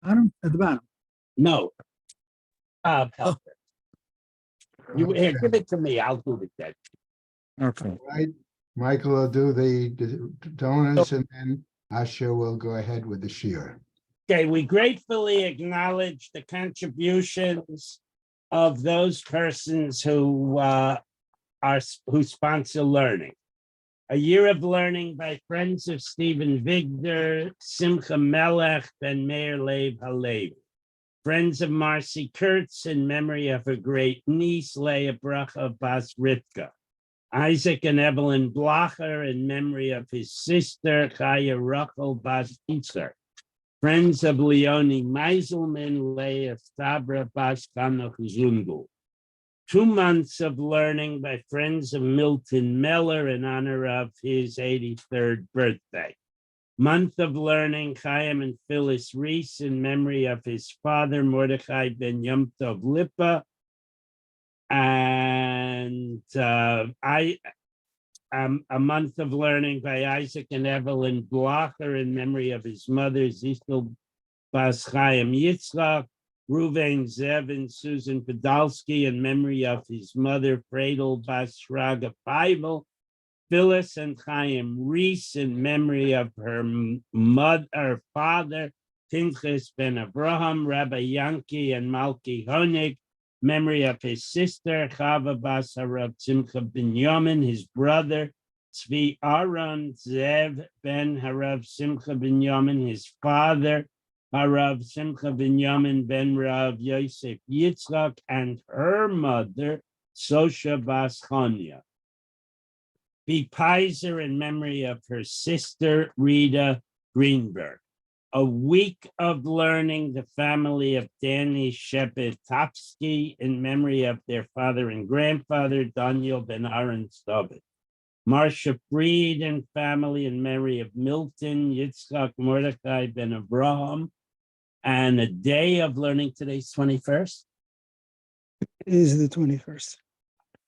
bottom? At the bottom. No. Oh. Help it. You here, give it to me. I'll do it then. Okay. Right, Michael will do the donors and then Asher will go ahead with the shear. Okay, we gratefully acknowledge the contributions of those persons who who sponsor learning. A Year of Learning by Friends of Stephen Vigder, Simcha Melech, Ben Meir Leib Halevi. Friends of Marcy Kurtz in memory of her great niece, Leah Bracha Bas Rivka. Isaac and Evelyn Blacher in memory of his sister, Chaya Rachel Bas Itzer. Friends of Leonie Meiselman, Leah Sabra Bas Kanoch Zungu. 2 months of learning by Friends of Milton Miller in honor of his 83rd birthday. Month of learning, Chaim and Phyllis Reese in memory of his father, Mordechai ben Yom Tov Lipa. And a month of learning by Isaac and Evelyn Blocher in memory of his mother, Zistel Bas Chaim Yitzchak. Ruvain Zev and Susan Podolsky in memory of his mother, Fredel Bas Shraga Feivel. Phyllis and Chaim Reese in memory of her father, Pinchas ben Abraham, Rabbi Yankee and Malki Honig, memory of his sister, Chava Bas Harav Simcha ben Yomin, his brother, Tzvi Aaron Zev ben Harav Simcha ben Yomin, his father, Harav Simcha ben Yomin ben Rav Yosef Yitzchak, and her mother, Sosha Bas Chonya. Be Pizer in memory of her sister, Rita Greenberg. A week of learning, the family of Danny Shepetovsky in memory of their father and grandfather, Daniel ben Aaron Stovit. Marcia Freed and family in memory of Milton, Yitzchak Mordechai ben Abraham. And a day of learning, today's 21st. It is the 21st.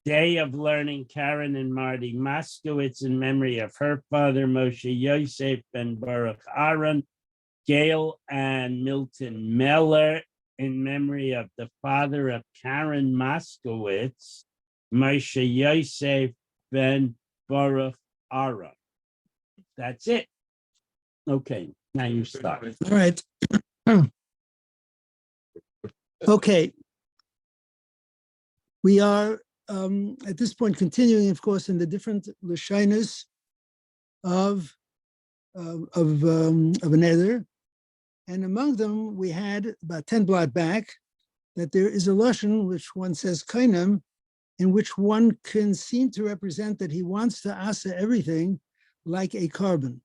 Day of learning, Karen and Marty Moskowitz in memory of her father, Moshe Yosef ben Baruch Aaron. Gail and Milton Meller in memory of the father of Karen Moskowitz, Moshe Yosef ben Baruch Aaron. That's it. Okay, now you start. All right. Okay. We are at this point continuing, of course, in the different lashonos of an eder. And among them, we had about 10 blot back that there is a lashon which one says kainam, in which one can seem to represent that he wants to asa everything like a carbon.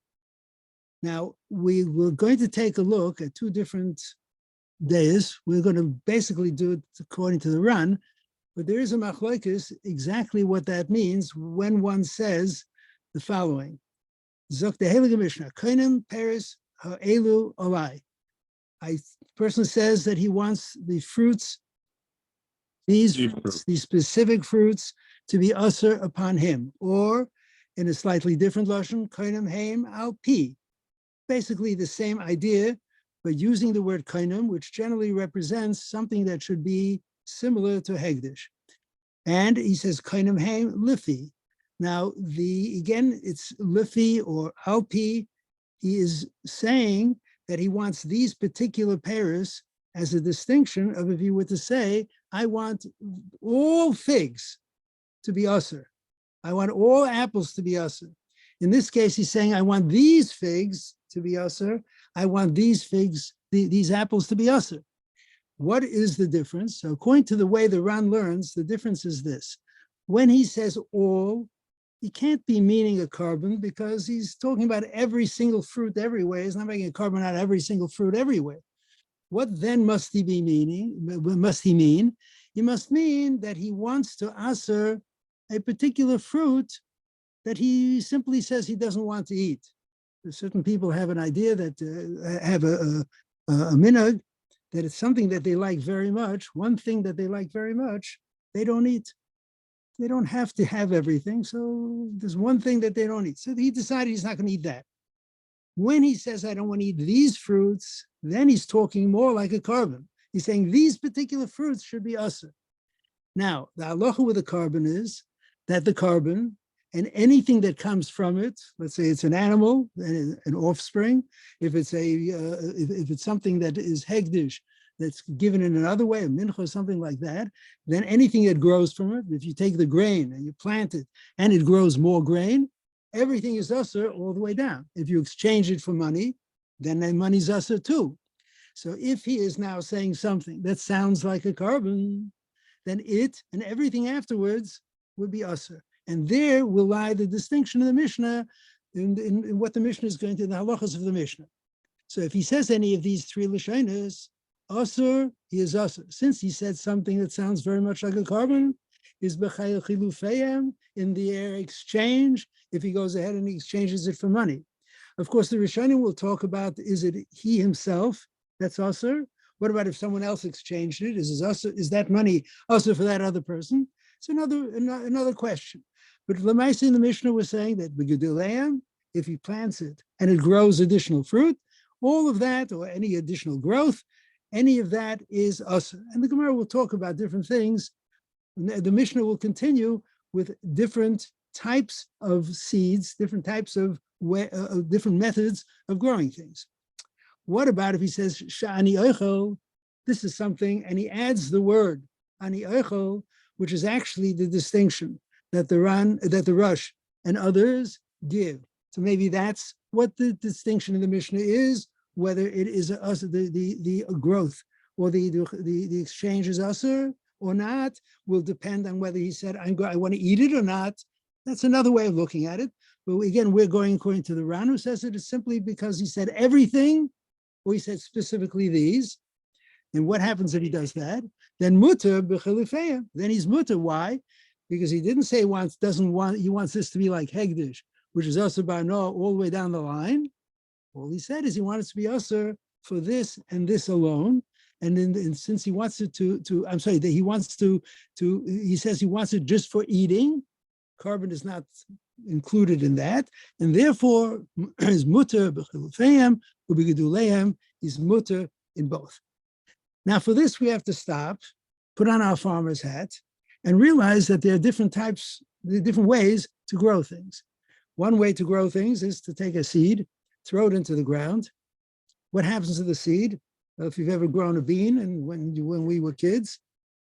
Now, we were going to take a look at 2 different days. We're going to basically do it according to the run, but there is a machlokes exactly what that means when one says the following. Zok the Heilige Mishnah, kainam peres ha'elu olai. A person says that he wants the fruits, these specific fruits, to be usher upon him, or in a slightly different lashon, kainam heim al pi. Basically the same idea, but using the word kainam, which generally represents something that should be similar to hegdish. And he says kainam heim lifi. Now, again, it's lifi or al pi. He is saying that he wants these particular pairs as a distinction of if you were to say, I want all figs to be usher. I want all apples to be usher. In this case, he's saying, I want these figs to be usher. I want these figs, these apples to be usher. What is the difference? So according to the way the Ran learns, the difference is this. When he says all, he can't be meaning a carbon because he's talking about every single fruit everywhere. He's not making a carbon out of every single fruit everywhere. What then must he be meaning? Must he mean? He must mean that he wants to answer a particular fruit that he simply says he doesn't want to eat. Certain people have an idea that have a minhag that it's something that they like very much. One thing that they like very much, they don't eat. They don't have to have everything. So there's one thing that they don't eat. So he decided he's not going to eat that. When he says, I don't want to eat these fruits, then he's talking more like a carbon. He's saying these particular fruits should be usher. Now, the halacha with the carbon is that the carbon and anything that comes from it, let's say it's an animal, an offspring, if it's if it's something that is hegdish, that's given in another way, a mincha or something like that, then anything that grows from it, if you take the grain and you plant it and it grows more grain, everything is usher all the way down. If you exchange it for money, then the money's usher too. So if he is now saying something that sounds like a carbon, then it and everything afterwards would be usher. And there will lie the distinction of the Mishnah in what the Mishnah is going to, the halachas of the Mishnah. So if he says any of these three lashonos, usher, he is usher. Since he said something that sounds very much like a carbon, is b'chayil chilufeyem, in the air exchange, if he goes ahead and he exchanges it for money. Of course, the Rishonim will talk about, is it he himself that's usher? What about if someone else exchanged it? Is that money usher for that other person? It's another question. But Lamaisa in the Mishnah was saying that b'geduleim, if he plants it and it grows additional fruit, all of that, or any additional growth, any of that is usher. And the Gemara will talk about different things. The Mishnah will continue with different types of seeds, different types of different methods of growing things. What about if he says sha'ani oichel? This is something, and he adds the word ani oichel, which is actually the distinction that the Rush and others give. So maybe that's what the distinction in the Mishnah is, whether it is the growth or the exchange is usher or not, will depend on whether he said, I want to eat it or not. That's another way of looking at it. But again, we're going according to the Ran, who says it is simply because he said everything, or he said specifically these. And what happens if he does that? Then mutter b'chilufeya. Then he's mutter. Why? Because he didn't say he wants this to be like hegdish, which is usher by no all the way down the line. All he said is he wanted to be usher for this and this alone. And then since he wants it he says he wants it just for eating. Carbon is not included in that, and therefore is mutter b'chilufeim u'b'geduleim is mutter in both. Now, for this, we have to stop, put on our farmer's hat, and realize that there are different ways to grow things. One way to grow things is to take a seed, throw it into the ground. What happens to the seed? Well, if you've ever grown a bean, and when we were kids,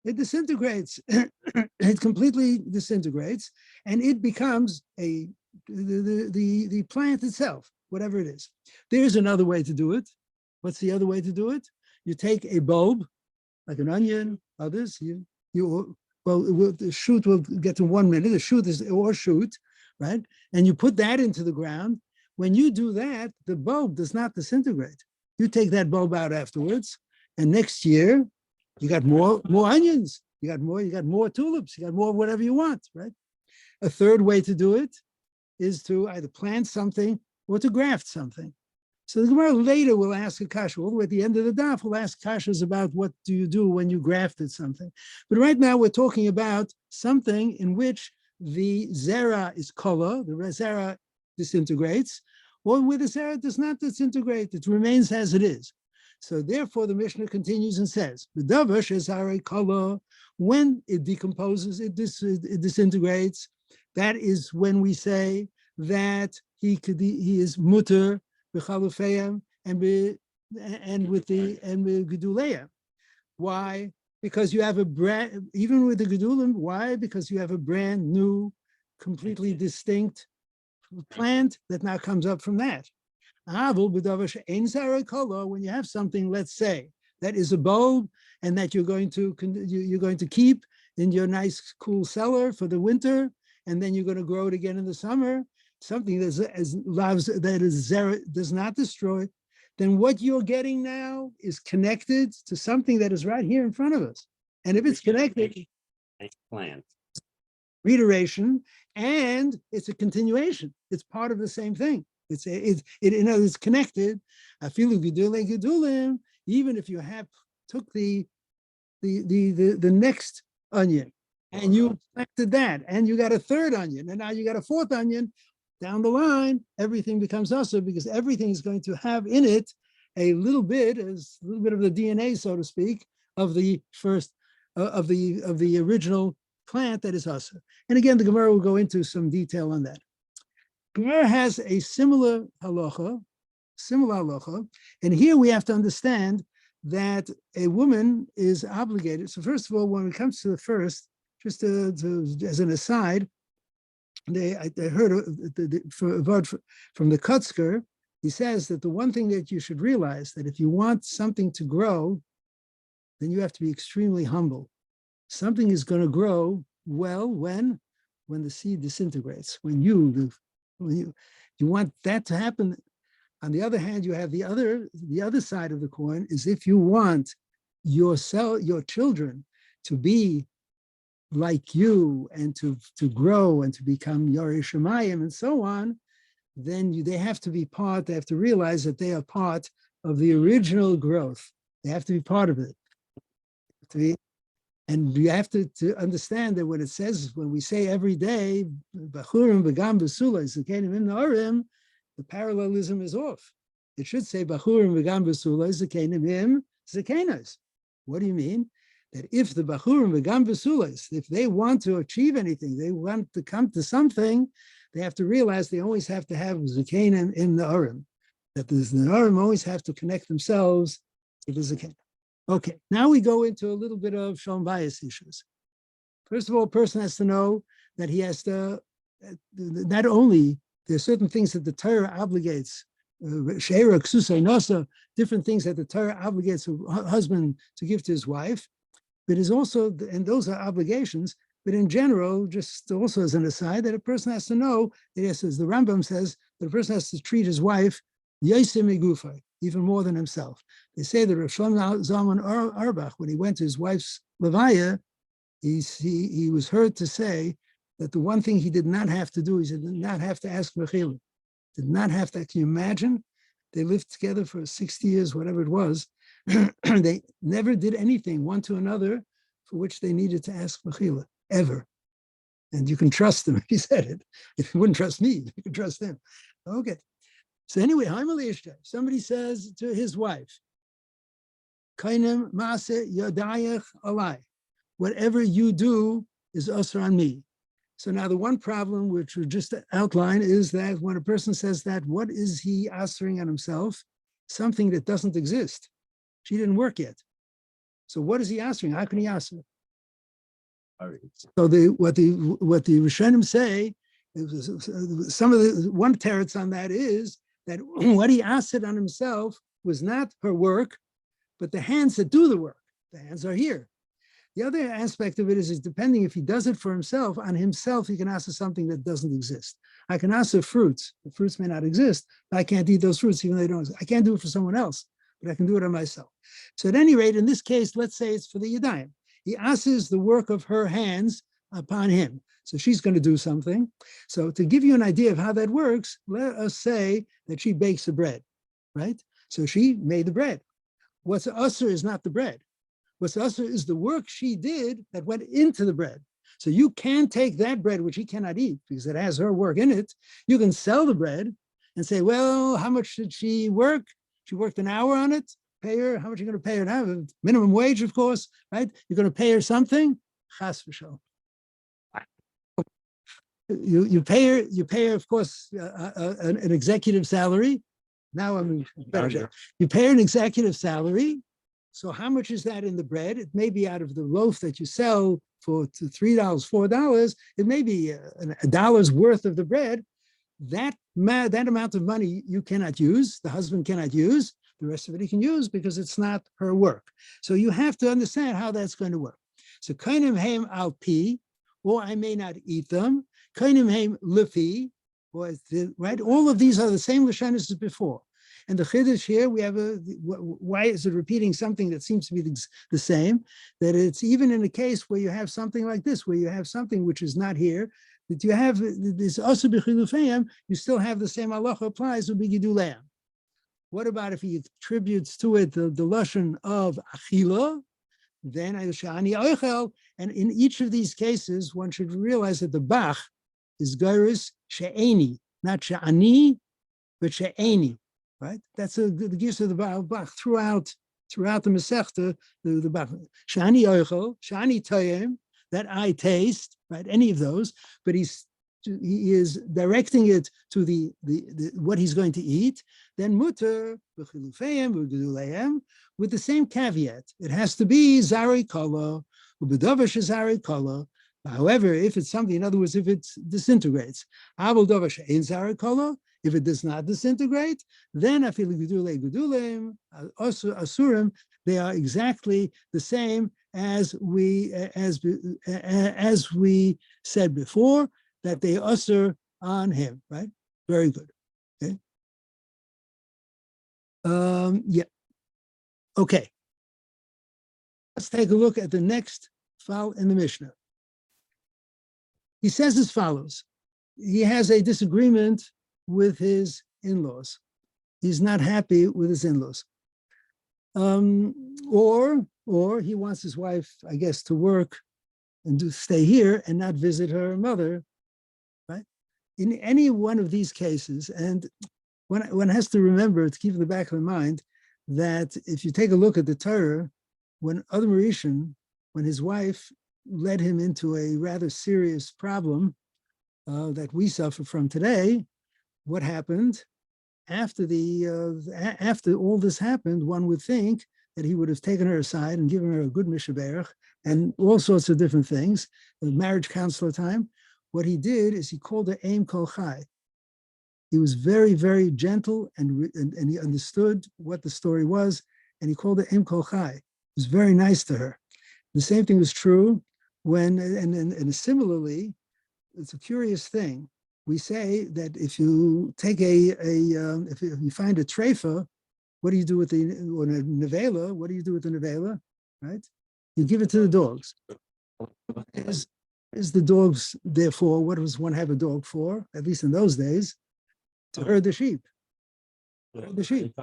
it disintegrates. It completely disintegrates, and it becomes the plant itself, whatever it is. There's another way to do it. What's the other way to do it? You take a bulb, like an onion, others, the shoot we'll get to 1 minute, the shoot is or shoot, right? And you put that into the ground. When you do that, the bulb does not disintegrate. You take that bulb out afterwards, and next year, you got more onions, you got more tulips, you got more whatever you want, right? A third way to do it is to either plant something or to graft something. So the Gemara later will ask a kasha, all the way at the end of the daf, we'll ask kashas about what do you do when you grafted something. But right now we're talking about something in which the zera is kola, the zera disintegrates, or where the zera does not disintegrate, it remains as it is. So therefore the Mishnah continues and says, "V'davash is hare kola." When it decomposes, it disintegrates. That is when we say that he is mutter b'chalufeyam and with geduleim. Why? Because you have a brand, even with the gedulim. Why? Because you have a brand new, completely distinct plant that now comes up from that. When you have something, let's say, that is a bulb and that you're going to keep in your nice cool cellar for the winter, and then you're going to grow it again in the summer, something that does not destroy, then what you're getting now is connected to something that is right here in front of us. And if it's connected, plant reiteration, and it's a continuation. It's part of the same thing. It's connected. I feel gedulim, even if you took the next onion and you planted that, and you got a third onion, and now you got a fourth onion. down the line, everything becomes also because everything is going to have in it a little bit, as a little bit of the DNA, so to speak, of the first, of the original plant that is also. And again, the Gemara will go into some detail on that. Gemara has a similar halacha, and here we have to understand that a woman is obligated. So first of all, when it comes to the first, just as an aside, I heard a word from the Kutzker. He says that the one thing that you should realize that if you want something to grow, then you have to be extremely humble. Something is going to grow well when the seed disintegrates. When you want that to happen. On the other hand, you have the other side of the coin is if you want your children to be like you and to grow and to become Yorei Shemayim and so on, then they have to be part, they have to realize that they are part of the original growth. They have to be part of it. And you have to understand that when it says, when we say every day, Bachurim v'gam b'sula, Zakenim im na'arim, the parallelism is off. It should say Bachurim v'gam b'sula, Zakenim im zakenas. What do you mean? That if the Bachurim v'gam b'sulas, if they want to achieve anything, they want to come to something, they have to realize they always have to have Zakenim in the Urim. That the Urim always have to connect themselves to the Zakenim. Okay, now we go into a little bit of Shalom Bayis issues. First of all, a person has to know that he has to, not only, there are certain things that the Torah obligates, She'era, Ksusay, Nosa, different things that the Torah obligates a husband to give to his wife, but is also, and those are obligations, but in general, just also as an aside, that a person has to know, that as the Rambam says, that a person has to treat his wife, Yosem Megufay, even more than himself. They say that Rav Shlomo Zalman Auerbach, when he went to his wife's levaya, he was heard to say that the one thing he did not have to do is he did not have to ask mechila. Did not have to. Can you imagine? They lived together for 60 years, whatever it was. They never did anything one to another for which they needed to ask mechila, ever. And you can trust him if he said it. If you wouldn't trust me, you can trust him. Okay. So anyway, somebody says to his wife, Kainem Maase Yadayach Alai, whatever you do is usher on me. So now the one problem which we just outline is that when a person says that, what is he ushering on himself? Something that doesn't exist. She didn't work yet. So what is he ushering? How can he usher? So what the Rishonim say, some of the one teretz on that is that what he asked on himself was not her work, but the hands that do the work. The hands are here. The other aspect of it is depending if he does it for himself, on himself, he can ask something that doesn't exist. I can ask for fruits. The fruits may not exist, but I can't eat those fruits even though they don't exist. I can't do it for someone else, but I can do it on myself. So at any rate, in this case, let's say it's for the Yadayim. He asks the work of her hands upon him. So she's going to do something. So to give you an idea of how that works, let us say that she bakes the bread, right? So she made the bread. What's usher is not the bread. What's usher is the work she did that went into the bread. So you can take that bread, which he cannot eat because it has her work in it. You can sell the bread and say, well, how much did she work? She worked an hour on it. Pay her. How much are you going to pay her now? Minimum wage, of course, right? You're going to pay her something. Chas v'shalom. You pay her, of course, an executive salary. Now I'm better. You pay her an executive salary. So how much is that in the bread? It may be out of the loaf that you sell for $3, $4. It may be a dollar's worth of the bread. That amount of money you cannot use. The husband cannot use. The rest of it he can use because it's not her work. So you have to understand how that's going to work. So kainim heim al pi, or I may not eat them. Kainim heim lifi, right? All of these are the same lashonos as before. And the chiddush here, we have why is it repeating something that seems to be the same? That it's even in a case where you have something like this, where you have something which is not here, that you have this also b'chilufayim, you still have the same halacha applies with b'giduleim. What about if he attributes to it the lashon of achila? Then shani oichel, and in each of these cases, one should realize that the bach is gairis she'eni. not she'ani, but she'eni, right? That's the gist of the Bach throughout the Masechta, the Bach. She'ani oichel, she'ani toyem, that I taste, right? Any of those, but he is directing it to the what he's going to eat. Then mutter v'chilufeim with the same caveat. It has to be zari kala, u'bedavar shezari kala. However, if it's something, in other words, if it disintegrates, avol davar she'ein zari kala. If it does not disintegrate, then afilu gedulei gedulim asurim. They are exactly the same as we said before, that they usher on him, right? Very good. Okay. Yeah. Okay. Let's take a look at the next file in the Mishnah. He says as follows. He has a disagreement with his in-laws. He's not happy with his in-laws. Or he wants his wife, I guess, to work and to stay here and not visit her mother, right? In any one of these cases, and one has to remember to keep in the back of the mind that if you take a look at the Torah, when Adam Rishon, when his wife led him into a rather serious problem that we suffer from today, what happened? After all this happened, one would think that he would have taken her aside and given her a good mishaberach and all sorts of different things, the marriage counselor time. What he did is he called her Aim Kol Chai. He was very, very gentle and he understood what the story was, and he called her Aim Kol Chai. He was very nice to her. The same thing was true when, and similarly, it's a curious thing. We say that if you take if you find a treifa, what do you do with the, or a nevela, what do you do with the nevela, right? You give it to the dogs. Is the dogs, therefore, what does one have a dog for, at least in those days? To herd the sheep. The sheep,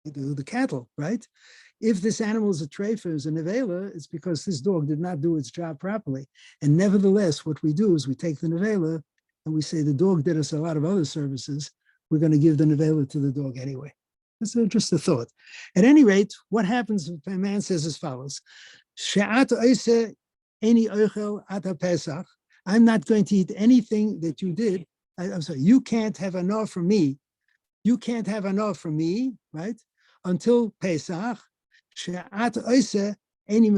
the cattle, right? If this animal is a treifa, is a nevela, it's because this dog did not do its job properly. And nevertheless, what we do is we take the nevela and we say the dog did us a lot of other services. We're going to give the nevela to the dog anyway. That's just a thought. At any rate, what happens if a man says as follows: She'at oise eni oichel ata Pesach. I'm not going to eat anything that you did. I'm sorry, you can't have enough from me. You can't have enough from me, right? Until Pesach. She'at oise eni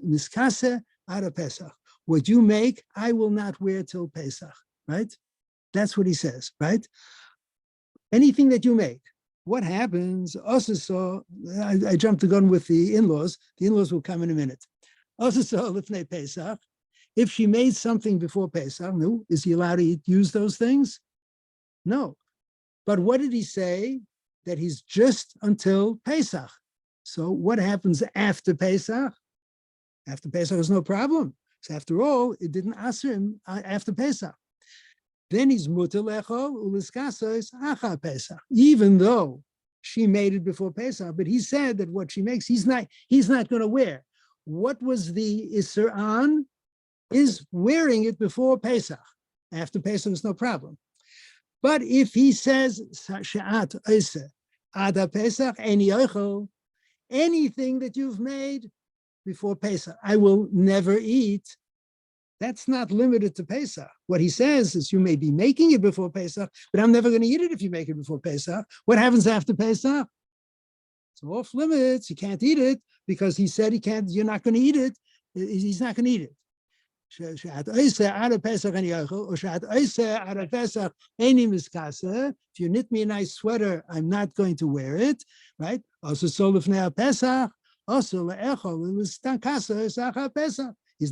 miskase ata Pesach. What you make, I will not wear till Pesach, right? That's what he says, right? Anything that you make. What happens? Also, so I jumped the gun with the in-laws. The in-laws will come in a minute. Also, so lifnei Pesach. If she made something before Pesach, no, is he allowed to use those things? No. But what did he say? That he's just until Pesach. So what happens after Pesach? After Pesach is no problem. So after all, it didn't answer him after Pesach. Then he's muter lechol uliskasos acha Pesach, even though she made it before Pesach. But he said that what she makes, he's not going to wear. What was the Isser on? Is wearing it before Pesach. After Pesach is no problem. But if he says she'at oise ada Pesach eni oichel, anything that you've made before Pesach, I will never eat. That's not limited to Pesach. What he says is you may be making it before Pesach, but I'm never going to eat it if you make it before Pesach. What happens after Pesach? It's off limits. You can't eat it because he said he can't, you're not going to eat it. He's not going to eat it. If you knit me a nice sweater, I'm not going to wear it, right? He's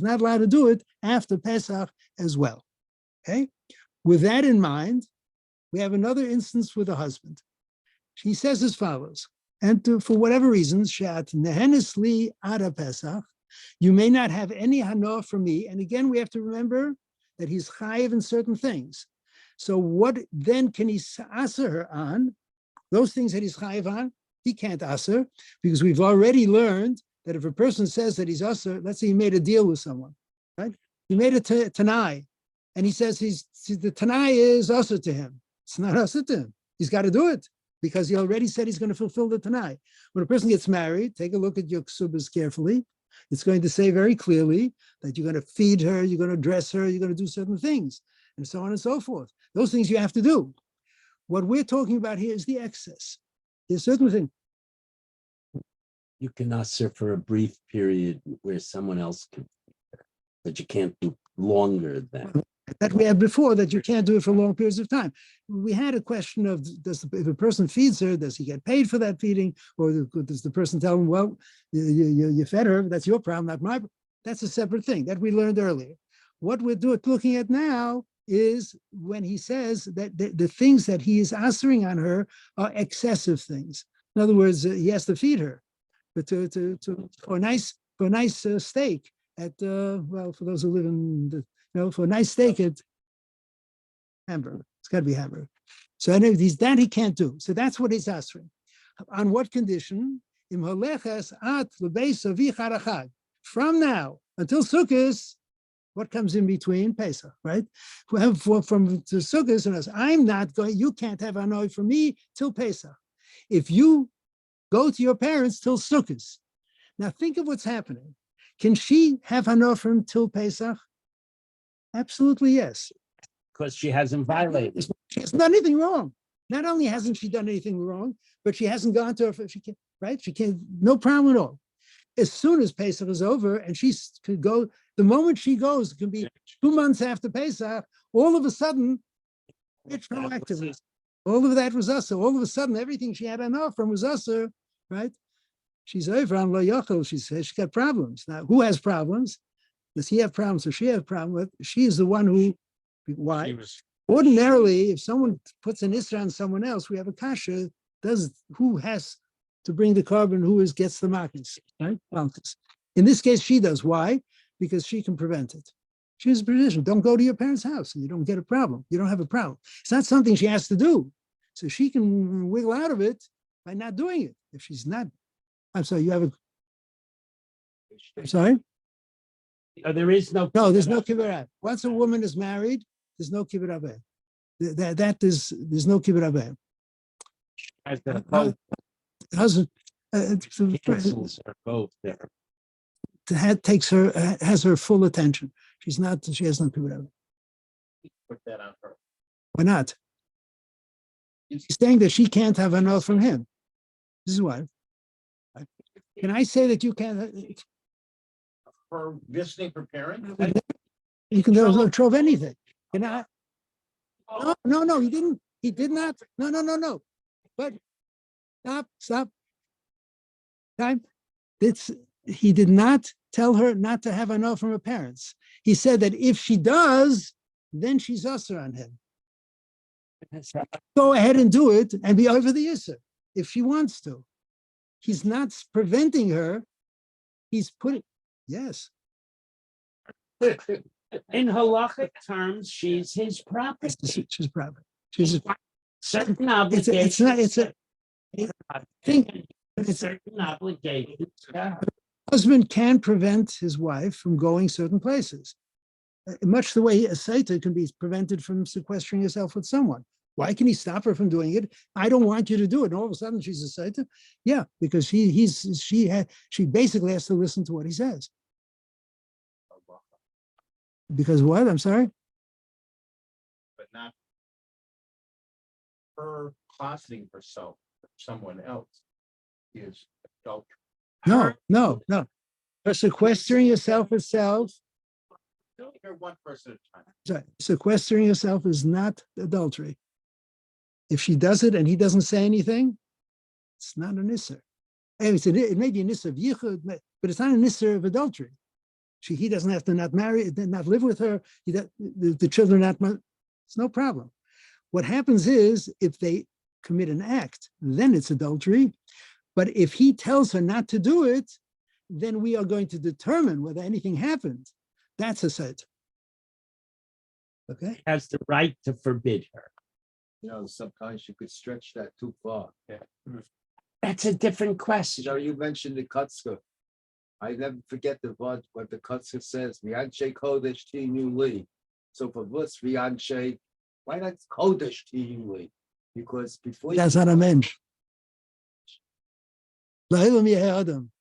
not allowed to do it after Pesach as well. Okay. With that in mind, we have another instance with a husband. She says as follows, and for whatever reasons, Shat nehenis li ada Pesach, you may not have any hana from me. And again, we have to remember that he's chayiv in certain things. So what then can he aser her on? Those things that he's chayiv on, he can't aser, because we've already learned that if a person says that he's aser, let's say he made a deal with someone, right? He made a tanai, and he says the Tanai is also to him. It's not also to him. He's got to do it because he already said he's going to fulfill the Tanai. When a person gets married, take a look at your ksubas carefully. It's going to say very clearly that you're going to feed her, you're going to dress her, you're going to do certain things, and so on and so forth. Those things you have to do. What we're talking about here is the excess. There's certain things. You can ask her for a brief period where someone else can, but you can't do longer than. That we had before, that you can't do it for long periods of time. We had a question of, if a person feeds her, does he get paid for that feeding? Or does the person tell him, well, you fed her, that's your problem, not my, that's a separate thing that we learned earlier. What we're looking at now is when he says that the things that he is answering on her are excessive things. In other words, he has to feed her, but for a nice steak at, well, for those who live in the, for a nice steak at Hamburg. It's got to be Hamburg. So anyway, that he can't do. So that's what he's asking. On what condition? From now until Sukkot, what comes in between? Pesach, right? From to Sukkot, I'm not going, you can't have Hanoi for me till Pesach. If you go to your parents till Sukkot. Now think of what's happening. Can she have Hanoi for him till Pesach? Absolutely, yes. Because she hasn't violated. She hasn't done anything wrong. Not only hasn't she done anything wrong, but she hasn't gone to her, she can't, right? She can't, no problem at all. As soon as Pesach is over and she could go, the moment she goes, it can be 2 months after Pesach, all of a sudden, retroactively. All of that was us. So all of a sudden, everything she had enough from was us, right? She's over on Lo Yochel. She says she's got problems. Now, who has problems? Does he have problems or she have problems? She is the one who, why? Ordinarily, if someone puts an Isra on someone else, we have a kasha, who has to bring the carbon, gets the markets, right? In this case, she does. Why? Because she can prevent it. She has a position. Don't go to your parents' house and you don't get a problem. You don't have a problem. It's not something she has to do. So she can wiggle out of it by not doing it. If she's not, I'm sorry, you have a, I'm sorry? There is no. No, there's no kibbutz. Once a woman is married, there's no kibbutz. There's no kibbutz. Husband Cancels are both there. takes her, has her full attention. She has no kibbutz. Put that on her. Why not? She's saying that she can't have enough from him. This is why. Can I say that you can't? For visiting her parents? You can trove anything. Can I? No, he didn't. He did not. No. But stop. Time. He did not tell her not to have enough from her parents. He said that if she does, then she's usher on him. Go ahead and do it and be over the issur if she wants to. He's not preventing her. He's putting, yes. In halachic terms, she's his property. She's property. She's certain obligations. Certain obligations. Husband can prevent his wife from going certain places. Much the way a saita can be prevented from sequestering herself with someone. Why can he stop her from doing it? I don't want you to do it. And all of a sudden she's a saita. Yeah, because she basically has to listen to what he says. Because what? I'm sorry? But not her closeting herself with someone else is adultery. No. Her sequestering herself itself. Only hear one person at a time. Sorry, sequestering herself is not adultery. If she does it and he doesn't say anything, it's not an issur. It may be an issur of yichud, but it's not an issur of adultery. He doesn't have to not marry, not live with her. The children not. It's no problem. What happens is if they commit an act, then it's adultery. But if he tells her not to do it, then we are going to determine whether anything happened. That's a set. Okay. Has the right to forbid her. Sometimes you could stretch that too far. Yeah. That's a different question. You mentioned the Kutzka. I never forget what the Kutzka says. The Anshe Kodesh Tinu Li. So for what's Vianshe, why not Kodesh to you? Because before That's not a mensch. La'ilam yehei adam.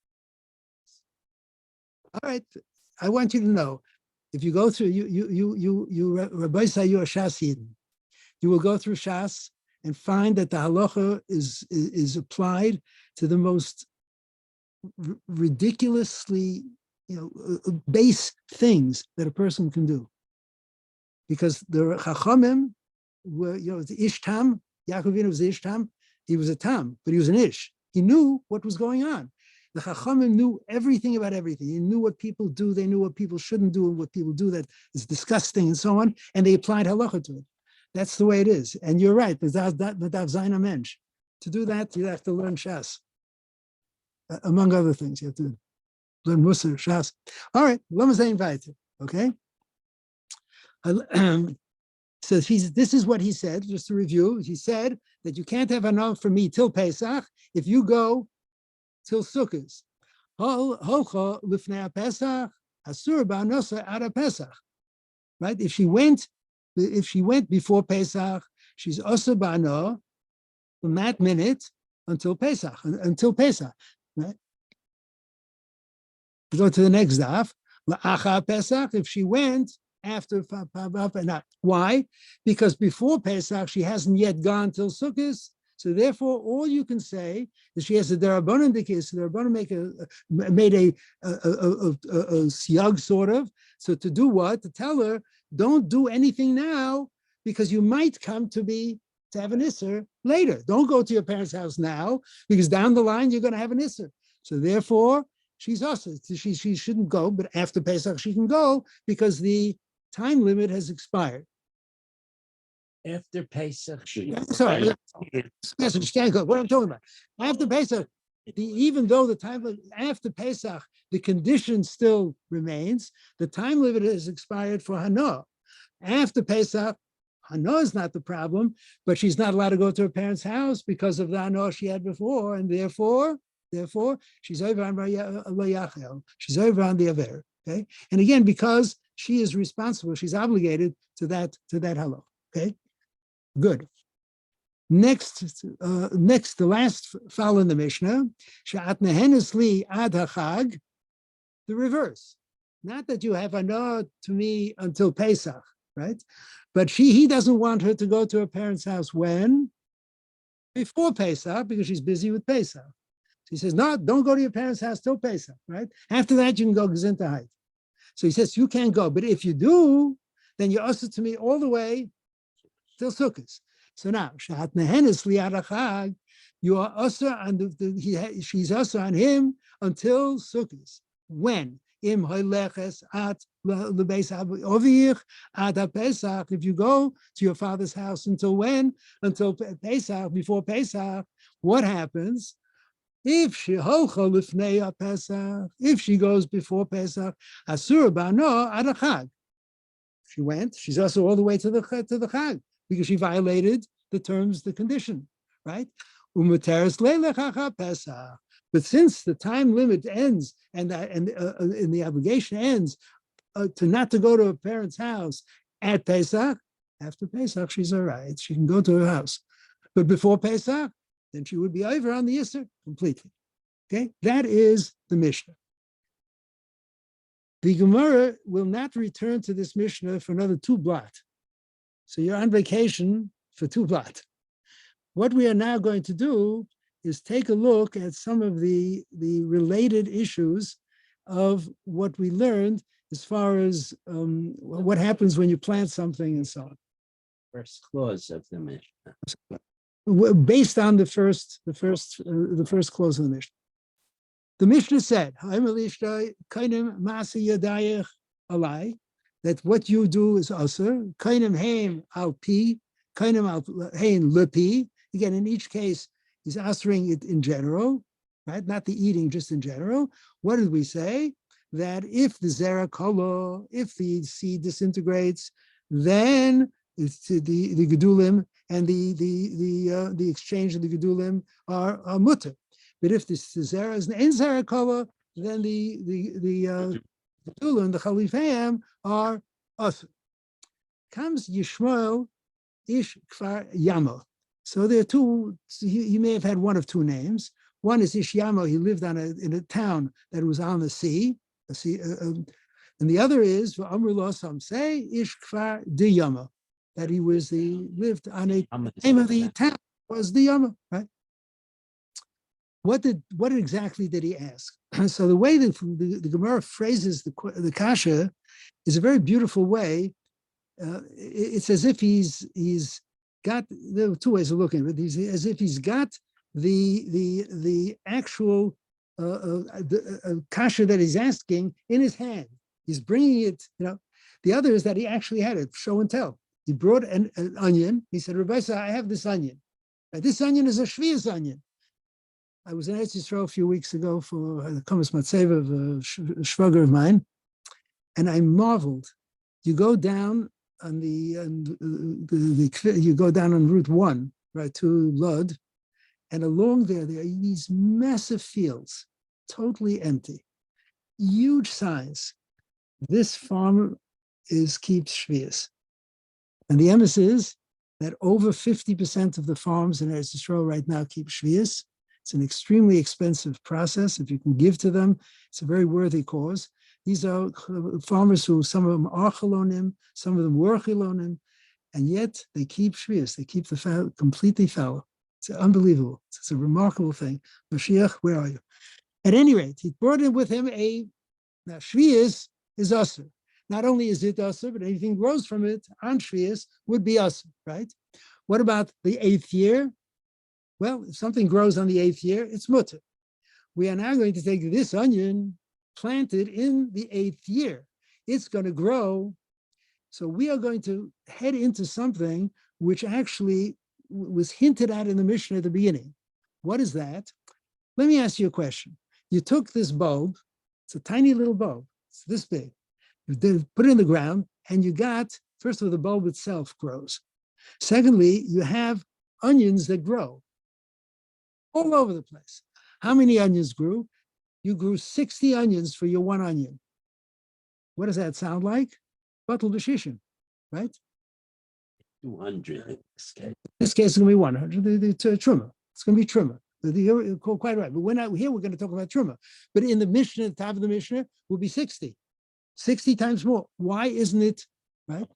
All right, I want you to know, if you go through, Rabbi say you're a Shas Yidden, you will go through Shas and find that the halacha is applied to the most ridiculously, base things that a person can do. Because the Chachamim were, the Ish Tam, Yaakov Avinu was the Ish Tam, he was a Tam, but he was an Ish. He knew what was going on. The Chachamim knew everything about everything. He knew what people do, they knew what people shouldn't do, and what people do that is disgusting, and so on, and they applied halacha to it. That's the way it is. And you're right, the Dav Zayin Mensch. To do that, you have to learn Shas. Among other things, you have to learn Musar, Shas. All right, let me say weiter, okay? So this is what he said, just to review. He said that you can't have enough for me till Pesach if you go till Sukkot. Holcha lifnei Pesach, asur ba'anosa ad Pesach. Right? If she went before Pesach, she's also ba'ano from that minute until Pesach. Right? We go to the next daf. La'acha Pesach, if she went after why? Because before Pesach, she hasn't yet gone till Sukkot. So therefore, all you can say is she has a derabanan dikis. The derabanan made a siyag sort of. So to do what? To tell her, don't do anything now because you might come to have an isser later. Don't go to your parents' house now because down the line you're going to have an isser. So therefore, she's also she shouldn't go, but after Pesach she can go because the time limit has expired. After Pesach, Sorry, yes, she can't go. What I'm talking about, after Pesach, even though the time limit after Pesach, the condition still remains. The time limit has expired for Hana. After Pesach, Hana is not the problem, but she's not allowed to go to her parents' house because of the Hana she had before, and therefore, she's over on Yachel. She's over on the Aver. Okay, and again, because she is responsible, she's obligated to that halach. Okay, good. Next, the last file in the Mishnah, Sha'at nehenes li ad hachag, the reverse. Not that you have anah to me until Pesach, right? But he doesn't want her to go to her parents' house when? Before Pesach, because she's busy with Pesach. He says, no, don't go to your parents' house till Pesach, right? After that, you can go Gesintahait. So he says, you can't go. But if you do, then you're usher to me all the way till Sukkot. So now, Shahat Nehenes Li'arachag, you are usher on she's usher on him until Sukkot. When? Im Hoileches at Lebeis Ovich at Pesach. If you go to your father's house until when? Until Pesach, before Pesach, what happens? If she holcha lifnei Pesach, if she goes before Pesach, asur ba'ano ad Chag. She went. She's also all the way to the Chag because she violated the terms, the condition, right? U'muteres leilech Pesach. But since the time limit ends and the obligation ends to not to go to her parents' house at Pesach, after Pesach she's all right. She can go to her house, but before Pesach, then she would be over on the Yisr completely. Okay, that is the Mishnah. The Gemara will not return to this Mishnah for another 2 blot. So you're on vacation for 2 blot. What we are now going to do is take a look at some of the related issues of what we learned as far as what happens when you plant something and so on. first clause of the Mishnah. Based on the first clause of the Mishnah. The Mishnah said, that what you do is usher, again, in each case, he's ushering it in general, right? Not the eating, just in general. What did we say? That if the zera kolo, if the seed disintegrates, then it's the gedulim and the exchange of the gedulim are mutter. But if the zera is an zera kolo, then the gedulim, the chalifayim, are usher. comes Yishmael Ish Kfar Yamo. So there are two, he may have had one of two names. One is Ish Yamo, he lived in a town that was on the sea, and the other is Amr Lo some say Ish Kfar Di Yamo, that he lived on a name of the town was the Yama, right? What exactly did he ask? So the way the Gemara phrases the kasha is a very beautiful way. It's as if he's got, there are two ways of looking at it. He's as if he's got the actual kasha that he's asking in his hand. He's bringing it, The other is that he actually had it, show and tell. He brought an onion. He said, Rabbi, I have this onion. This onion is a shvius onion. I was in Eretz Yisrael a few weeks ago for the Kamas Matzeva of a shvager of mine, and I marveled. You go down on you go down on Route 1, right, to Lod, and along there are these massive fields, totally empty, huge signs. This farm keeps shvius. And the emes is that over 50% of the farms in Eretz Yisrael right now keep shvius. It's an extremely expensive process. If you can give to them, it's a very worthy cause. These are farmers who, some of them are chalonim, some of them were chalonim, and yet they keep shvius. They keep the fallow completely fallow. It's unbelievable. It's a remarkable thing. Mashiach, where are you? At any rate, he brought in with him now shvius is usher. Not only is it usher, but anything grows from it on shvius would be usher, right? What about the 8th year? Well, if something grows on the 8th year, it's mutter. We are now going to take this onion planted in the 8th year. It's going to grow. So we are going to head into something which actually was hinted at in the Mishnah at the beginning. What is that? Let me ask you a question. You took this bulb, it's a tiny little bulb, it's this big. You put it in the ground and you got, first of all, the bulb itself grows. Secondly, you have onions that grow all over the place. How many onions grew? You grew 60 onions for your one onion. What does that sound like? Batul b'shishim, right? 200 in this case. In this case, it's going to be 100. It's truma. It's going to be truma. You're quite right. But we're going to talk about truma. But in the Mishnah, the top of the Mishnah will be 60. 60 times more. Why isn't it, right?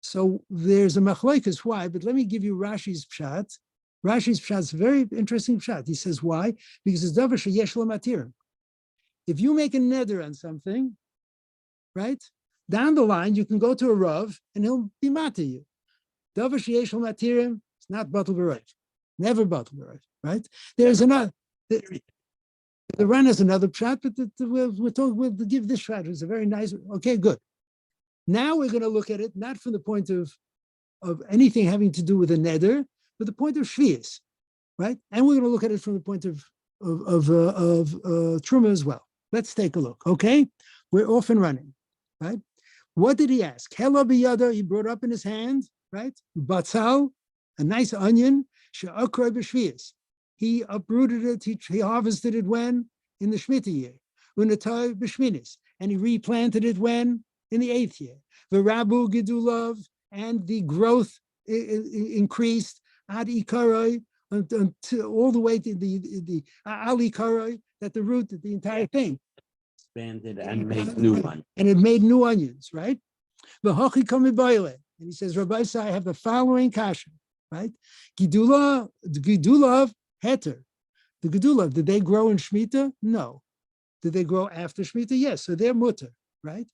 So there's a machlokes why, but let me give you Rashi's pshat. Rashi's pshat is a very interesting pshat. He says why? Because it's davar sheyesh lo matirim. If you make a neder on something, right, down the line, you can go to a Rav and he'll be mad to you. Davar sheyesh lo matirim, it's not batul b'roiv. Never batul b'roiv, right? There's another, the Ran has another pshat, but we'll give this pshat. It's a very nice, okay, good. Now we're going to look at it, not from the point of anything having to do with a neder, but the point of shvius, right? And we're going to look at it from the point of truma as well. Let's take a look, okay? We're off and running, right? What did he ask? Hela biyada, he brought up in his hand, right? Batzal, a nice onion, she'akroi b'shvius. He uprooted it, he harvested it when? In the Shemitah year. Unatai b'shminis. And he replanted it when? In the 8th year. The Rabu Gidulav, and the growth increased ad ikaroi, all the way to the ali karoi, that the root, the entire thing Expanded and made new one. And it made new onions, right? And he says, Rabbi, I have the following kasha, right? Gidulav heter. The Gedulav, did they grow in Shemitah? No. Did they grow after Shemitah? Yes. So they're mutter, right?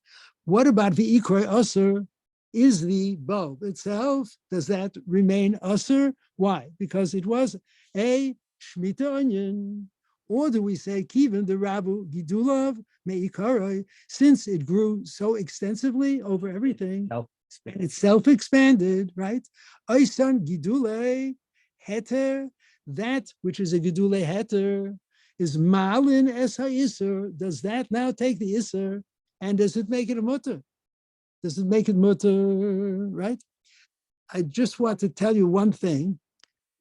What about the Ikroi Asur? Is the bulb itself, does that remain Asur? Why? Because it was a Shemitah onion. Or do we say, Kivin, the Rabu Gidulav Me'ikaroi, since it grew so extensively over everything, and it's self-expanded, right? Oisan Gidule Heter, that which is a Gidule Heter, is Malin Es HaIsur. Does that now take the Isur? And does it make it a mutter? Does it make it mutter, right? I just want to tell you one thing,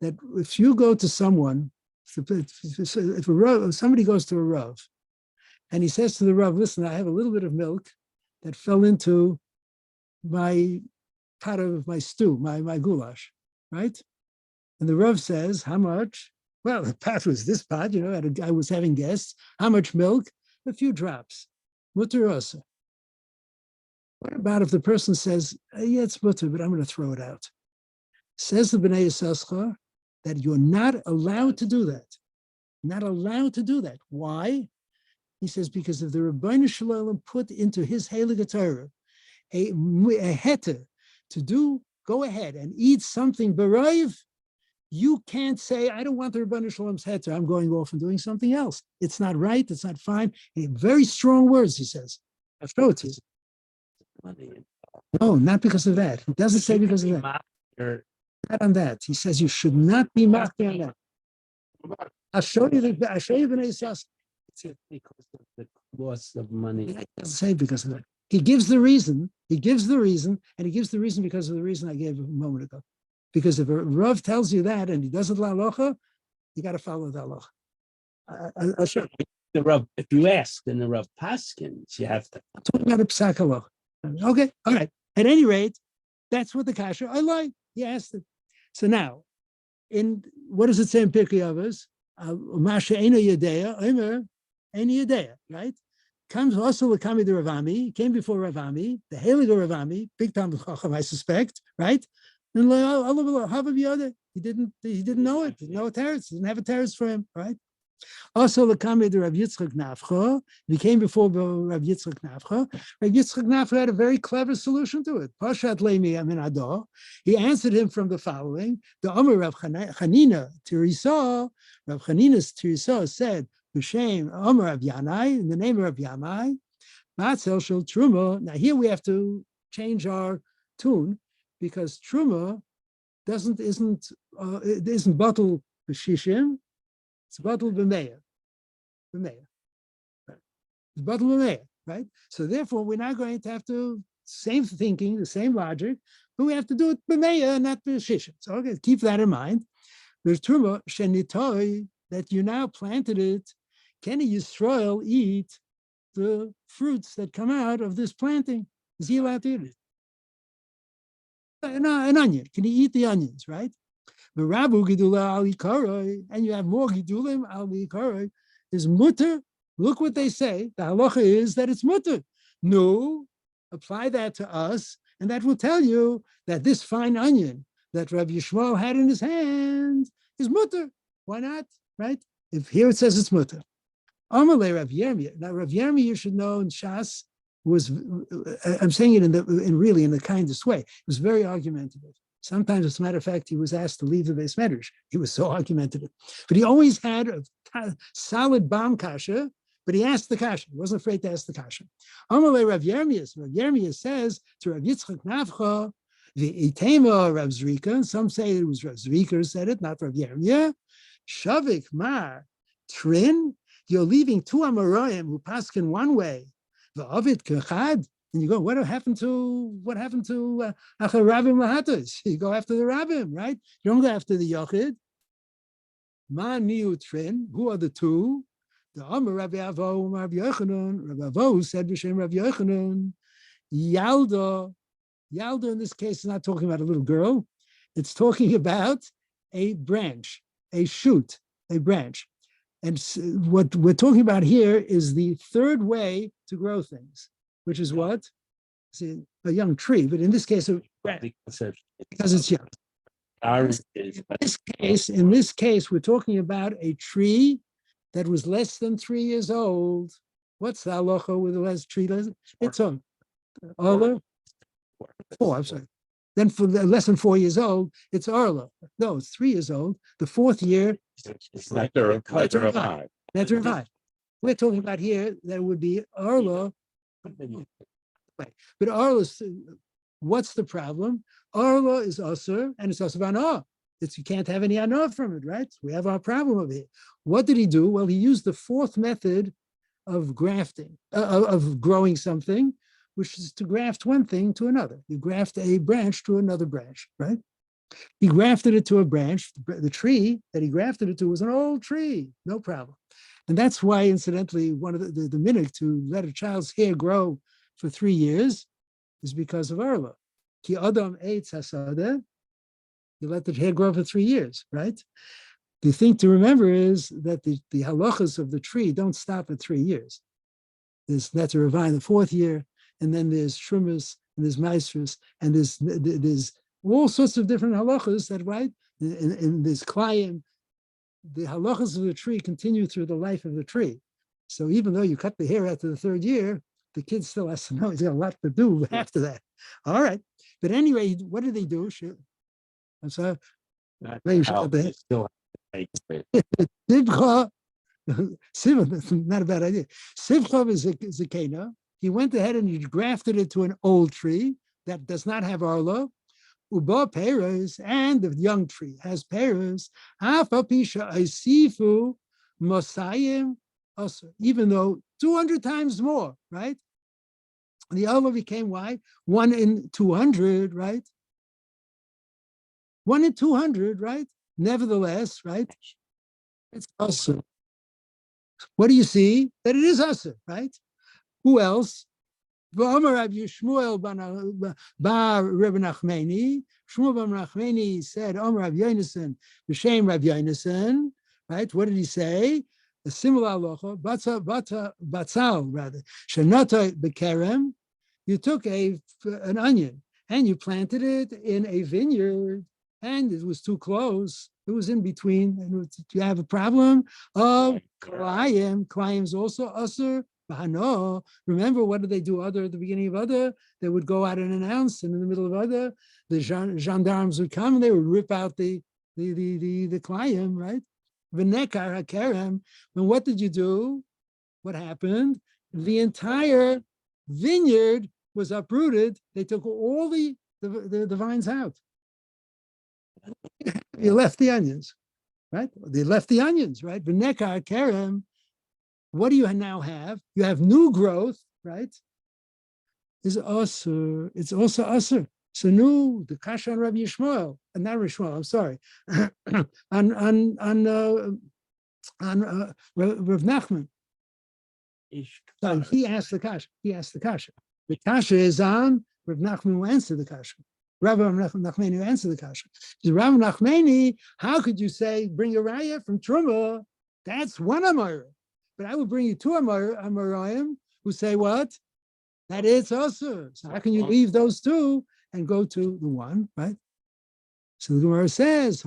that if you go to someone, if somebody goes to a Rav, and he says to the Rav, listen, I have a little bit of milk that fell into my pot of my stew, my goulash, right? And the Rav says, how much? Well, the pot was this pot, I was having guests. How much milk? A few drops. Mutter also. What about if the person says, yeah, it's mutter, but I'm going to throw it out? Says the Bnei Yissaschar that you're not allowed to do that. Not allowed to do that. Why? He says, because if the Rebbeinu Shalom put into his Heilige Torah a heter to go ahead and eat something beroiv, you can't say, I don't want the Rebbeinu Shalom's heter, I'm going off and doing something else. It's not right, it's not fine. Very strong words, he says. I'll show it to you. No, not because of that. He doesn't say because of that. Not on that. He says you should not be mocked on that. I'll show you Bnei Yissaschar. It's because of the loss of money. He doesn't say because of that. He gives the reason, and he gives the reason because of the reason I gave a moment ago. Because if a Rav tells you that and he doesn't la halacha, you got to follow the halacha. I'll show you. The Rav, if you ask, then the Rav Paskins, you have to. I'm talking about a psak halacha. Okay, all right. At any rate, that's what the kasha I like. He asked it. So now, what does it say in Pirkei Avos? Masha ena yedea, omer ena yedea, right? Comes also Lakami the Ravami, came before Ravami, the Heilige Ravami, big time Chacham, I suspect, right? And he didn't know it. He didn't know a teretz. Didn't have a teretz for him, right? Also, Lakami the Rav Yitzchak Nafcha, he came before Rav Yitzchak Nafcha. Rav Yitzchak Nafcha had a very clever solution to it. Pashat Leimi Amin Ado. He answered him from the following: the Omer Rav Chanina Tirisa, Rav Chanina's Tirisa said, B'Shem Omer Rav Yanai, in the name of Rav Yanai, Matzel Shel Truma. Now here we have to change our tune because Truma isn't bottled b'shishim. It's bottled b'meya. It's bottled b'meya, right? So therefore, we're not going to have to, same thinking, the same logic, but we have to do it b'meya, not b'shishim. So okay, keep that in mind. There's truma shenitoi, that you now planted it. Can Yisrael eat the fruits that come out of this planting? Is he allowed to eat it? An onion. Can he eat the onions, right? The Rabu Gidula Ali Karoi, and you have more Gidulim Ali Karoi, is mutter. Look what they say. The halacha is that it's mutter. No, apply that to us, and that will tell you that this fine onion that Rabbi Yishmael had in his hand is mutter. Why not? Right? If here it says it's mutter. Amalei Rav Yirmiyah. Now Rav Yirmiyah, you should know in Shas was. I'm saying it in the kindest way. It was very argumentative. Sometimes, as a matter of fact, he was asked to leave the Beis Medrash. He was so argumentative. But he always had a solid bomb kasha, but he asked the kasha. He wasn't afraid to ask the kasha. Amalei Rav Yirmiyah. Rav Yirmiyah says to Rav Yitzchak Nafcha, the Itema Rav Zrika. Some say it was Rav Zrika who said it, not Rav Yirmiyah. Shavik Mar Trin. You're leaving two Amoraim who paskin one way. The Ovid Kechad. And you go, what happened to Rabim Lahatas? You go after the Rabbim, right? You don't go after the Yochid. Ma Niutrin, who are the two? The Amar Rabbi Avo, Rabbi Yochanan, Rabbi Avo said B'Shem Rabbi Yochanan, Yalda. Yalda in this case is not talking about a little girl. It's talking about a branch, a shoot, a branch. And what we're talking about here is the third way to grow things, which is what? See, a young tree, but in this case, because it's young. In this case, we're talking about a tree that was less than 3 years old. What's the halacha with the last tree? It's on. Arla? 4, I'm sorry. Then for the less than 4 years old, it's Arla. No, it's 3 years old. The 4th year, It's not their five. that's revived. We're talking about here that it would be Arla. But Arla, what's the problem? Arla is usher, and it's also anah. You can't have any anah from it, right? We have our problem over here. What did he do? Well, he used the 4th method of grafting, of growing something, which is to graft one thing to another. You graft a branch to another branch, right? He grafted it to a branch. The tree that he grafted it to was an old tree, no problem. And that's why, incidentally, one of the minhag to let a child's hair grow for 3 years is because of Arla. Ki Adam eitz hasada, you let the hair grow for 3 years, right? The thing to remember is that the halachas of the tree don't stop at 3 years. There's Netzah in the 4th year, and then there's Shumas, and there's Maestras, and there's all sorts of different halachas that, right? And there's Klayim. The halachas of the tree continue through the life of the tree. So even though you cut the hair after the 3rd year, the kid still has to know he's got a lot to do after that. All right. But anyway, what did they do? I'm sorry. Not Maybe how shut the- you still have to take it. Sivcha, that's not a bad idea. Sivcha is a kena. He went ahead and he grafted it to an old tree that does not have arlo. Uba pears, and the young tree has pears. Afapisha isifu mosayim also, even though 200 times more, right? The arlo became why 1 in 200, right? 1 in 200, right? Nevertheless, right? It's also. What do you see? That it is us, right? Who else? V'omer Rav Yishmuel bar Reb Nachmani. Shmuel bar Nachmani said, Omer Rav Yonason, b'shem Rav Yonason, right? What did he say? A similar halacha, batzal rather, shenata bekerem. You took an onion and you planted it in a vineyard, and it was too close. It was in between. And you have a problem of Klayim. Klayim is also usher. Bahano. Remember, what did they do other at the beginning of other? They would go out and announce, and in the middle of other, the gendarmes would come and they would rip out the Klayim, right? V'nekar hakerem. And what did you do? What happened? The entire vineyard was uprooted. They took all the vines out. You left the onions, right? They left the onions, right? V'nekar hakerem. What do you now have? You have new growth, right? Is usher. It's also usher. So new the kasha on Rabbi Yishmael, and not Rabbi Yishmael. I'm sorry, on Rav Nachman. So he asked the kasha. He asked the kasha. The kasha is on Rav Nachman who answered the kasha. Rav Nachmani who answered the kasha. Rav Nachmani, how could you say bring a raya from Truma? That's one amar. But I will bring you 2 amarayim who say what? That it's also. So how can you leave those 2 and go to the one, right? So the Gemara says,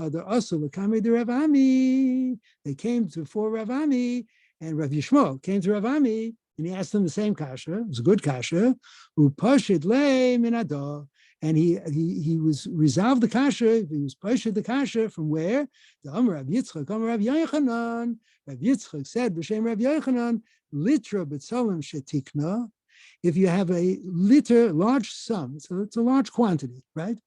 they came to 4 Rav Ami, and Rav Yishmael came to Rav Ami, and he asked them the same kasha. It was a good kasha. Upashid le minado. And he was resolved the kasha. He was pashid the kasha from where? The Amar Rav Yitzchak, Amar Rav Yochanan. Rav Yitzchak said, b'shem Rav Yochanan, litra b'tzolim shetikna. If you have a liter, large sum, so it's a large quantity, right?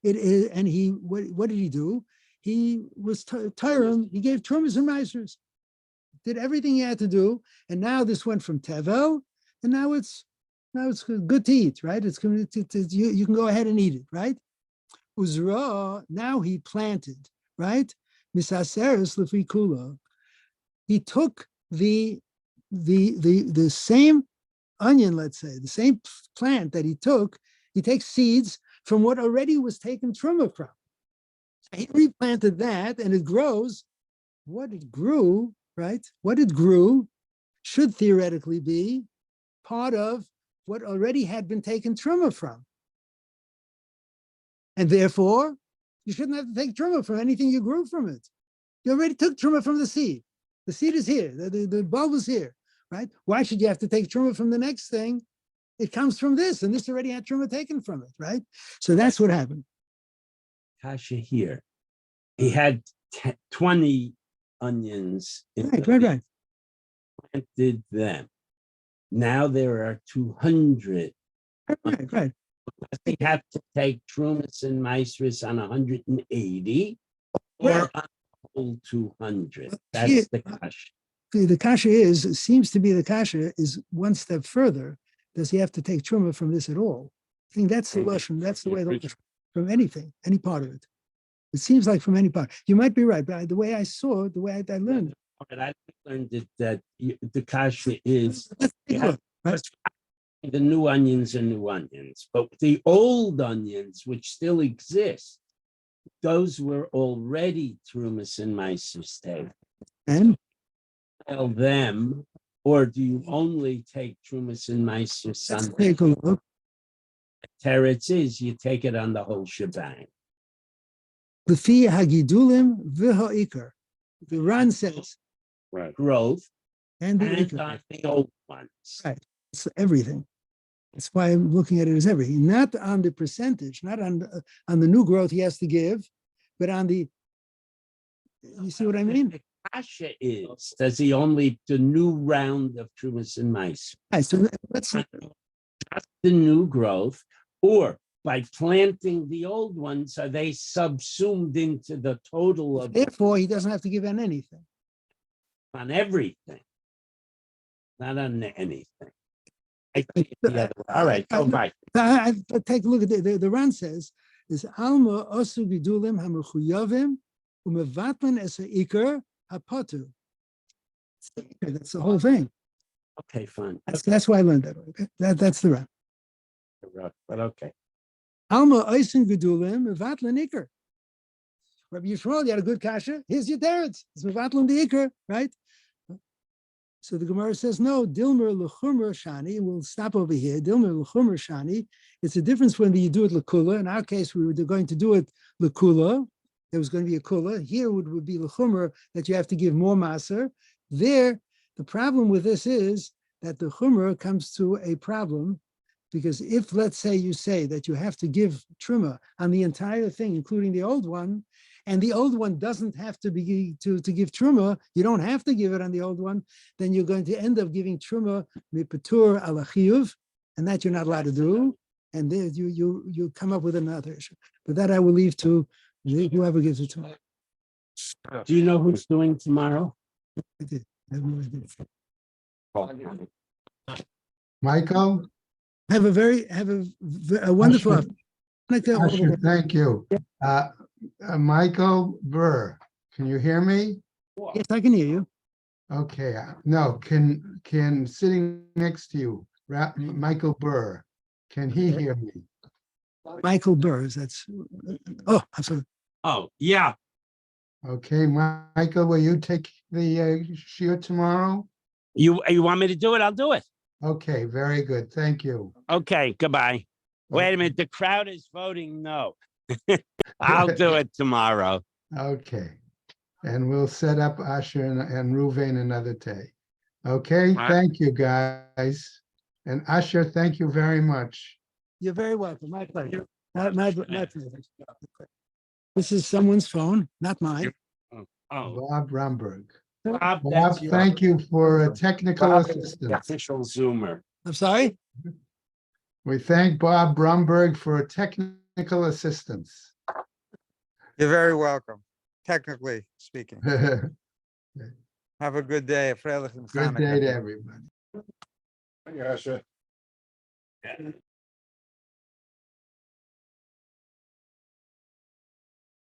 It is, and what did he do? He was Tyron. He gave trumas and meisers, did everything he had to do, and now this went from tevel, and now it's good to eat, right? It's going to you can go ahead and eat it, right? Uzra, now he planted, right? Misaseres lefikula. He took the same onion, let's say, the same plant that he took, he takes seeds from what already was taken truma from. He replanted that and it grows. What it grew, right? What it grew should theoretically be part of what already had been taken truma from. And therefore, you shouldn't have to take truma from anything you grew from it. You already took truma from the seed. The seed is here. The bulb is here, right? Why should you have to take truma from the next thing? It comes from this, and this already had truma taken from it, right? So that's what happened. Kasha here. He had 20 onions in Right. planted them. Now there are 200. Right. He have to take trumas and maestris on 180 Right. or on whole 200. That's the kasha. The kasha is, it seems to be the kasha is one step further. Does he have to take truma from this at all? I think that's the lashon. That's the way the lashon, from anything, any part of it. It seems like from any part. You might be right, but the way I saw it, the way I learned it. But I learned that the kasha is Let's take a look, right? the new onions are new onions, but the old onions, which still exist, those were already Trumas and Meiser state. And Sell them, or do you only take Trumas and Meiser let's Sunday? take a look. Teretz is you take it on the whole shebang. Lefi hagidulim v'ha'ikar. The Ran says, Right. Growth and the and ikar. on the old ones. Right. It's everything. That's why I'm looking at it as everything, not on the percentage, not on the new growth he has to give, but on the. You see what I mean? The kasha is, does he only the new round of Trumas and Meiser? Right, so let's Just the new growth, or by planting the old ones, are they subsumed into the total of therefore he doesn't have to give on anything. on everything? Not on anything. I think it's the other way. All right, go back. Take a look at the Ran says is Alma Osu Gidulim Hamachuyavim Umevatman es Iker Hapatu. That's the whole thing. Okay, fine. That's why I learned that. Okay? That's the Ran. But okay. Alma Oisin Gidulim Mevatlan Iker. Rabbi Yishmael, you had a good kasha. Here's your teretz. It's Mevatlan the Iker, right? So the Gemara says, no, Dilmer L'chumra Shani, we'll stop over here. Dilmer L'chumra Shani, it's a difference when you do it L'kula. In our case, we were going to do it L'kula. There was going to be a kula. Here would be L'chumra, that you have to give more maser. There, the problem with this is that the chumra comes to a problem, because if, let's say, you say that you have to give truma on the entire thing, including the old one, and the old one doesn't have to be to give truma, you don't have to give it on the old one, then you're going to end up giving truma mipatur ala chiyuv, and that you're not allowed to do, and then you come up with another issue. But that I will leave to whoever gives it to me. Do you know who's doing tomorrow? I did. I have no idea. Michael? Have a wonderful Usher, afternoon. thank you. Michael Burr, can you hear me? Yes, I can hear you. Okay, no, can sitting next to you, Michael Burr, can he hear me? Michael Burrs. That's. Oh, I'm sorry. Oh, yeah. Okay, Michael, will you take the shiur tomorrow? You want me to do it? I'll do it. Okay, very good, thank you. Okay, goodbye. Wait a minute. The crowd is voting no. I'll do it tomorrow. Okay, and we'll set up Asher and Ruvain another day. Okay, Right. thank you, guys. And Asher, thank you very much. You're very welcome. My pleasure. My pleasure. This is someone's phone, not mine. Oh, Bob Romberg. Bob, Bob, that's your- thank you for technical Bob is the assistance. official Zoomer. I'm sorry. We thank Bob Bromberg for technical assistance. You're very welcome, technically speaking. Good Have a good day. day to everybody. Yeah, sure.